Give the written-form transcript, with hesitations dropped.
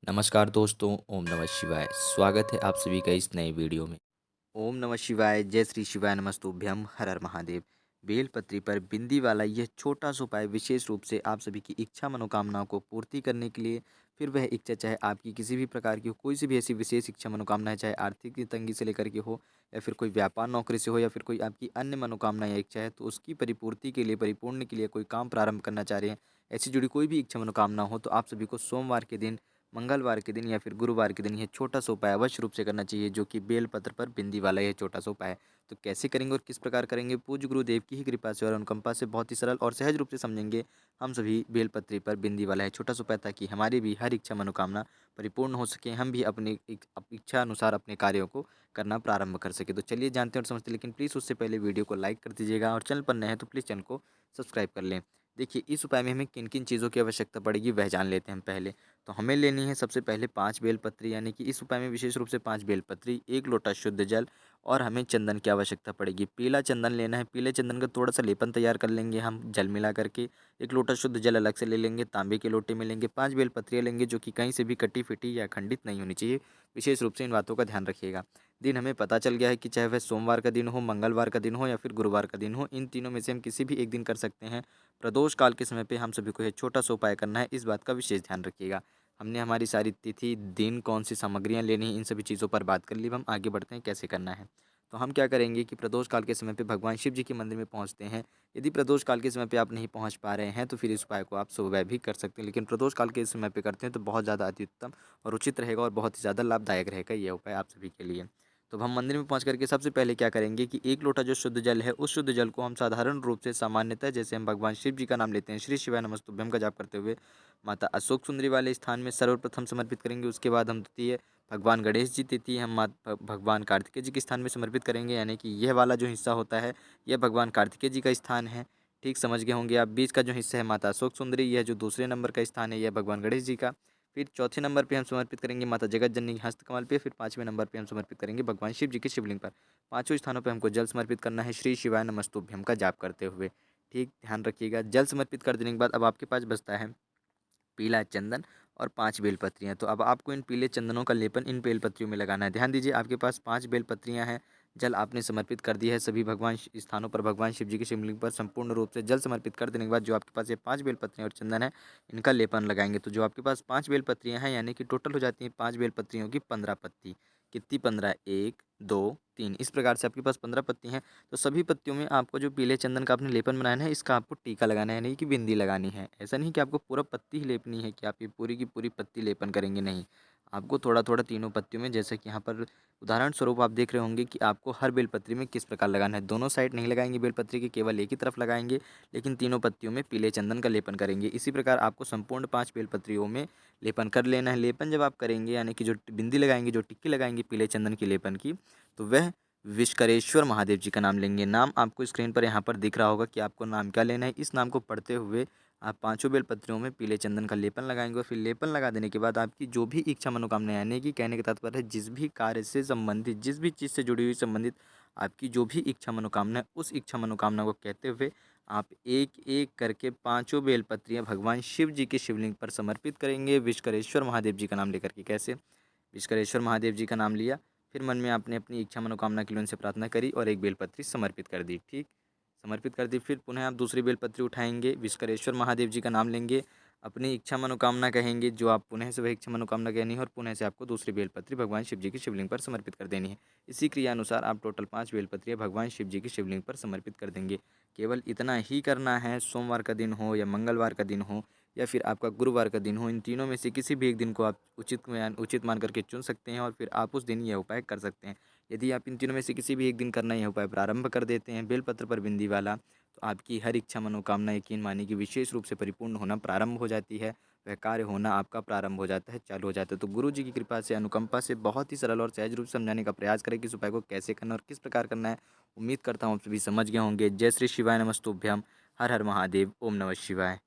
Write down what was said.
नमस्कार दोस्तों, ओम नमः शिवाय। स्वागत है आप सभी का इस नए वीडियो में। ओम नमः शिवाय, जय श्री शिवाय, नमस्तुभ्यम, हर हर महादेव। बेलपत्री पर बिंदी वाला यह छोटा सा उपाय विशेष रूप से आप सभी की इच्छा मनोकामनाओं को पूर्ति करने के लिए, फिर वह इच्छा चाहे आपकी किसी भी प्रकार की हो, कोई सी भी ऐसी विशेष इच्छा मनोकामना है, चाहे आर्थिक की तंगी से लेकर के हो या फिर कोई व्यापार नौकरी से हो या फिर कोई आपकी अन्य मनोकामना या इच्छा है, तो उसकी परिपूर्ति के लिए, परिपूर्ण के लिए कोई काम प्रारंभ करना चाह रहे हैं, ऐसी जुड़ी कोई भी इच्छा मनोकामना हो, तो आप सभी को सोमवार के दिन, मंगलवार के दिन या फिर गुरुवार के दिन यह छोटा सा उपाय अवश्य रूप से करना चाहिए, जो कि बेलपत्र पर बिंदी वाला यह छोटा सा उपाय है। तो कैसे करेंगे और किस प्रकार करेंगे, पूज्य गुरुदेव की ही कृपा से और अनुकंपा से बहुत ही सरल और सहज रूप से समझेंगे हम सभी बेलपत्री पर बिंदी वाला है छोटा सा उपाय, ताकि हमारी भी हर इच्छा मनोकामना परिपूर्ण हो सके, हम भी अपनी इच्छा अनुसार अपने कार्यों को करना प्रारंभ कर सके। तो चलिए जानते हैं और समझते हैं, लेकिन प्लीज़ उससे पहले वीडियो को लाइक कर दीजिएगा और चैनल पर नए हैं तो प्लीज़ चैनल को सब्सक्राइब कर लें। देखिए, इस उपाय में हमें किन किन चीज़ों की आवश्यकता पड़ेगी वह जान लेते हैं हम पहले। तो हमें लेनी है सबसे पहले 5 बेलपत्री, यानी कि इस उपाय में विशेष रूप से 5 बेलपत्री, 1 लोटा शुद्ध जल और हमें चंदन की आवश्यकता पड़ेगी। पीला चंदन लेना है, पीले चंदन का थोड़ा-सा लेपन तैयार कर लेंगे हम जल मिला करके। 1 लोटा शुद्ध जल अलग से ले लेंगे, तांबे के लोटे में लेंगे, 5 बेलपत्रियाँ लेंगे जो कि कहीं से भी कटी-फिटी या खंडित नहीं होनी चाहिए। विशेष रूप से इन बातों का ध्यान रखिएगा। दिन हमें पता चल गया है कि चाहे वह सोमवार का दिन हो, मंगलवार का दिन हो या फिर गुरुवार का दिन हो, इन तीनों में से हम किसी भी एक दिन कर सकते हैं। प्रदोष काल के समय पे हम सभी को ये छोटा-सा उपाय करना है, इस बात का विशेष ध्यान रखिएगा। हमने हमारी सारी तिथि, दिन, कौन-सी सामग्रियाँ लेनी हैं, इन सभी चीज़ों पर बात कर ली। अब हम आगे बढ़ते हैं कैसे करना है। तो हम क्या करेंगे कि प्रदोष काल के समय पे भगवान शिव जी के मंदिर में पहुँचते हैं। यदि प्रदोष काल के समय पे आप नहीं पहुँच पा रहे हैं, तो फिर इस उपाय को आप सुबह भी कर सकते हैं, लेकिन प्रदोष काल के समय पे करते हैं तो बहुत ज़्यादा अति उत्तम और उचित रहेगा और बहुत ही ज़्यादा लाभदायक रहेगा ये उपाय आप सभी के लिए। तो अब हम मंदिर में पहुँच कर के सबसे पहले क्या करेंगे कि 1 लोटा जो शुद्ध जल है, उस शुद्ध जल को हम साधारण रूप से सामान्यतः जैसे हम भगवान शिव जी का नाम लेते हैं, श्री शिवाय नमस्तुभ्यम का जाप करते हुए माता अशोक सुंदरी वाले स्थान में सर्वप्रथम समर्पित करेंगे। उसके बाद हम द्वितीय भगवान गणेश जी, तृतीय हम भगवान कार्तिकेय जी के स्थान में समर्पित करेंगे, यानी कि यह वाला जो हिस्सा होता है, यह भगवान कार्तिकेय जी का स्थान है। ठीक समझ गए होंगे आप। बीच का जो हिस्सा है माता अशोक सुंदरी, यह जो दूसरे नंबर का स्थान है, यह भगवान गणेश जी का। फिर चौथे नंबर पे हम समर्पित करेंगे माता जगत जननी हस्तकमल पे। फिर 5वें नंबर पे हम समर्पित करेंगे भगवान शिव जी के शिवलिंग पर। पाँचों स्थानों पे हमको जल समर्पित करना है श्री शिवाय नमस्तुभ्यम का जाप करते हुए। ठीक ध्यान रखिएगा। जल समर्पित कर देने के बाद अब आपके पास बचता है पीला चंदन और 5 बेलपत्रियाँ। तो अब आपको इन पीले चंदनों का लेपन इन बेलपत्रियों में लगाना है। ध्यान दीजिए, आपके पास 5 बेलपत्रियाँ हैं, जल आपने समर्पित कर दिया है सभी भगवान स्थानों पर, भगवान शिव जी के शिवलिंग पर संपूर्ण रूप से जल समर्पित कर देने के बाद जो आपके पास ये 5 बेलपत्रियाँ और चंदन है, इनका लेपन लगाएंगे। तो जो आपके पास 5 बेलपत्रियाँ हैं, यानी कि टोटल हो जाती हैं 5 बेलपत्रियों की 15 पत्ती। कितनी? 15, 1, 2, 3, इस प्रकार से आपके पास 15 पत्ती हैं। तो सभी पत्तियों में आपको जो पीले चंदन का आपने लेपन बनाया है, इसका आपको टीका लगाना है, नहीं कि बिंदी लगानी है। ऐसा नहीं कि आपको पूरा पत्ती ही लेपनी है, कि आप ये पूरी की पूरी पत्ती लेपन करेंगे, नहीं। आपको थोड़ा-थोड़ा तीनों पत्तियों में, जैसे कि यहाँ पर उदाहरण स्वरूप आप देख रहे होंगे कि आपको हर बेलपत्री में किस प्रकार लगाना है। दोनों साइड नहीं लगाएँगे बेलपत्री के, केवल एक ही तरफ लगाएँगे, लेकिन तीनों पत्तियों में पीले चंदन का लेपन करेंगे। इसी प्रकार आपको संपूर्ण 5 बेलपत्रियों में लेपन कर लेना है। लेपन जब आप करेंगे, यानी कि जो बिंदी लगाएँगे, जो टिक्की लगाएँगे पीले चंदन की लेपन की, तो वह विश्वकरेश्वर महादेव जी का नाम लेंगे। नाम आपको स्क्रीन पर यहाँ पर दिख रहा होगा कि आपको नाम क्या लेना है। इस नाम को पढ़ते हुए आप पाँचों बेलपत्रियों में पीले चंदन का लेपन लगाएंगे और फिर लेपन लगा देने के बाद आपकी जो भी इच्छा मनोकामना, यानी कि कहने का तात्पर्य है जिस भी कार्य से संबंधित, जिस भी चीज़ से जुड़ी हुई संबंधित आपकी जो भी इच्छा मनोकामना है, उस इच्छा मनोकामना को कहते हुए आप एक एक करके पाँचों बेलपत्रियाँ भगवान शिव जी के शिवलिंग पर समर्पित करेंगे विश्वकरेश्वर महादेव जी का नाम लेकर के। कैसे? विश्वकरेश्वर महादेव जी का नाम लिया, फिर मन में आपने अपनी इच्छा मनोकामना के लिए उनसे प्रार्थना करी और एक बेलपत्री समर्पित कर दी। ठीक, समर्पित कर दी। फिर पुनः आप दूसरी बेलपत्री उठाएंगे, विश्वकरेश्वर महादेव जी का नाम लेंगे, अपनी इच्छा मनोकामना कहेंगे, जो आप पुनः से वह इच्छा मनोकामना कहनी है और पुनः से आपको दूसरी बेलपत्री भगवान शिव जी के शिवलिंग पर समर्पित कर देनी है। इसी क्रिया अनुसार आप टोटल 5 बेलपत्रियाँ भगवान शिव जी के शिवलिंग पर समर्पित कर देंगे। केवल इतना ही करना है। सोमवार का दिन हो या मंगलवार का दिन हो या फिर आपका गुरुवार का दिन हो, इन तीनों में से किसी भी एक दिन को आप उचित मान करके चुन सकते हैं और फिर आप उस दिन यह उपाय कर सकते हैं। यदि आप इन तीनों में से किसी भी एक दिन करना यह उपाय प्रारंभ कर देते हैं बेलपत्र पर बिंदी वाला, तो आपकी हर इच्छा मनोकामना यकीन मानिए कि विशेष रूप से परिपूर्ण होना प्रारंभ हो जाती है। वह कार्य होना आपका प्रारंभ हो जाता है, चालू हो जाता है। तो गुरु जी की कृपा से, अनुकंपा से बहुत ही सरल और सहज रूप से समझाने का प्रयास करें कि इस उपाय को कैसे करना और किस प्रकार करना है। उम्मीद करता हूँ आप सभी समझ गए होंगे। जय श्री शिवाय नमस्तुभ्यम, हर हर महादेव, ओम नमः शिवाय।